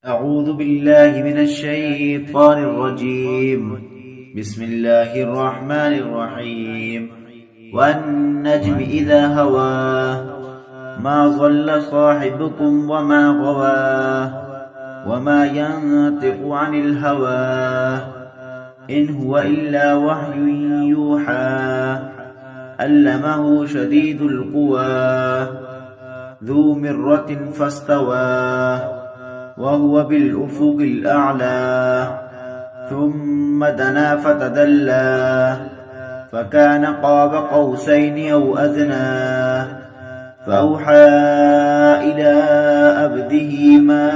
أعوذ بالله من الشيطان الرجيم. بسم الله الرحمن الرحيم. والنجم إذا هوى ما ضل صاحبكم وما غوى وما ينطق عن الهوى إن هو إلا وحي يوحى علمه شديد القوى ذو مرة فاستوى وهو بالأفق الأعلى ثم دنا فتدلى فكان قاب قوسين أو أدنى فأوحى إلى عبده ما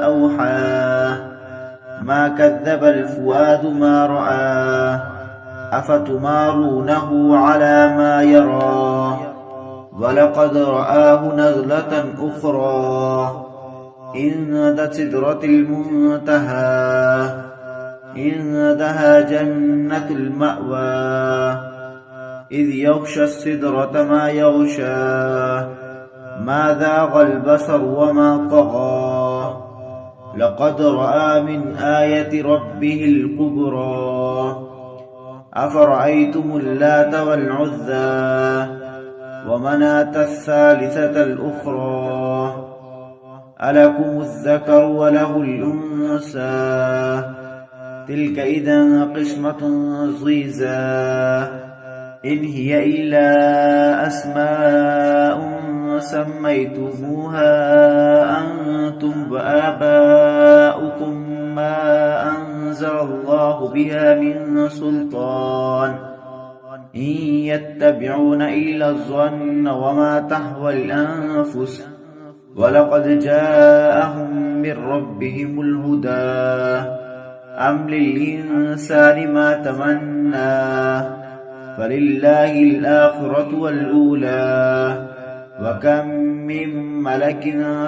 أوحى ما كذب الفؤاد ما رأى أفتمارونه على ما يرى ولقد رآه نزلة أخرى عند سدرة المنتهى عندها جنة المأوى إذ يغشى السدرة ما يغشى ما ذاق البصر وما طغى لقد رأى من آية ربه الكبرى أفرأيتم اللات والعزى ومناة الثالثة الأخرى ألكم الذكر وله الأنثى تلك إذا قسمة ضيزى إن هي إلا أسماء سميتموها أنتم وآباؤكم ما أنزل الله بها من سلطان إن يتبعون إلا الظن وما تهوى الأنفس ولقد جاءهم من ربهم الهدى أم للإنسان ما تمنى فلله الآخرة والأولى وكم من ملك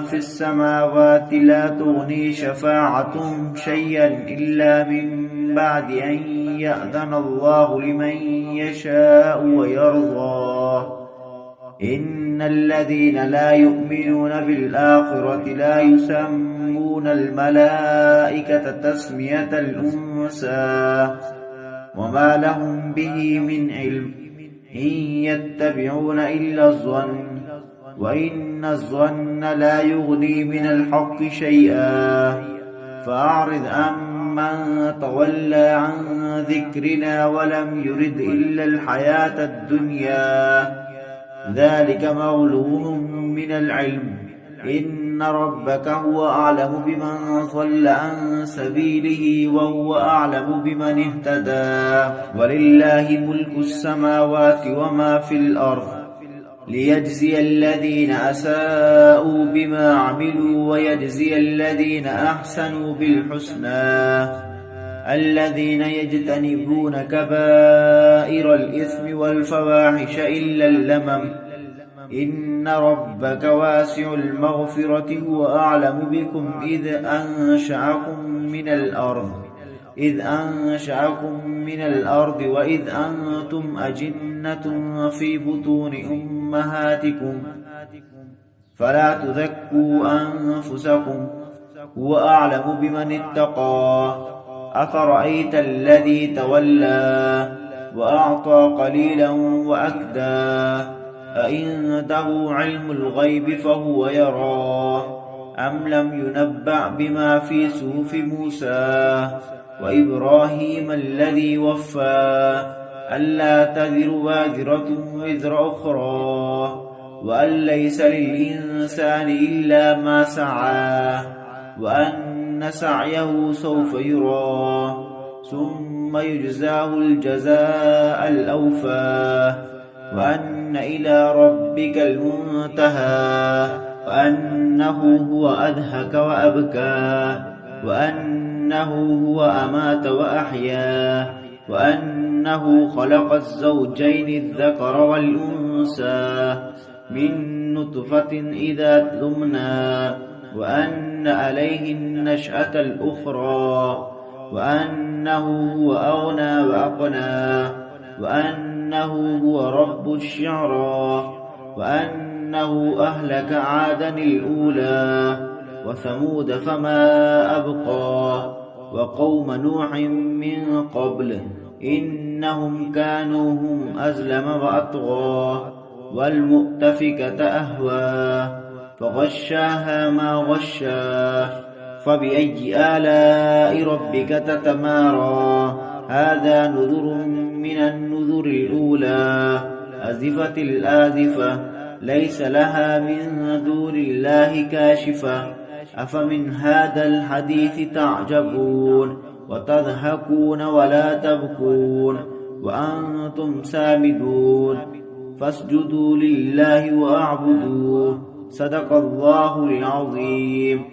في السماوات لا تغني شفاعتهم شيئا إلا من بعد أن يأذن الله لمن يشاء ويرضى إن الذين لا يؤمنون بالآخرة لا يسمون الملائكة تسمية الأنثى وما لهم به من علم إن يتبعون إلا الظن وإن الظن لا يغني من الحق شيئا فأعرض عمن تولى عن ذكرنا ولم يرد إلا الحياة الدنيا ذلك مغلوب من العلم إن ربك هو أعلم بمن ضل عن سبيله وهو أعلم بمن اهتدى ولله ملك السماوات وما في الأرض ليجزي الذين أساءوا بما عملوا ويجزي الذين أحسنوا بالحسنى الذين يجتنبون كبائر الإثم والفواحش إلا اللمم إن ربك واسع المغفرة هو أعلم بكم إذ أنشأكم من الأرض وإذ أنتم أجنة في بطون أمهاتكم فلا تزكوا أنفسكم هو أعلم بمن اتقى أفرأيت الذي تولى وأعطى قليلا وأكدى أعنده علم الغيب فهو يرى أم لم ينبأ بما في صحف موسى وإبراهيم الذي وفى ألا تذر وازرة وزر أخرى وأن ليس للإنسان إلا ما سعى وأن سعيه سوف يرى ثم يجزاه الجزاء الأوفى وأن إلى ربك المنتهى وأنه هو أضحك وأبكى وأنه هو أمات وأحيا وأنه خلق الزوجين الذكر والأنثى من نطفة إذا تمنى وأن عليه النشأة الأخرى وأنه هو أغنى وأقنى وأنه هو رب الشعرى وأنه أهلك عادا الأولى وثمود فما أبقى وقوم نوح من قبل إنهم كانوا هم أظلم وأطغى والمؤتفكة أهوى فغشاها ما غشاه فبأي آلاء ربك تتمارى هذا نذر من النذر الأولى أزفت الآزفة ليس لها من دون الله كاشفة أفمن هذا الحديث تعجبون وتضحكون ولا تبكون وأنتم سامدون فاسجدوا لله واعبدوه صدق الله العظيم.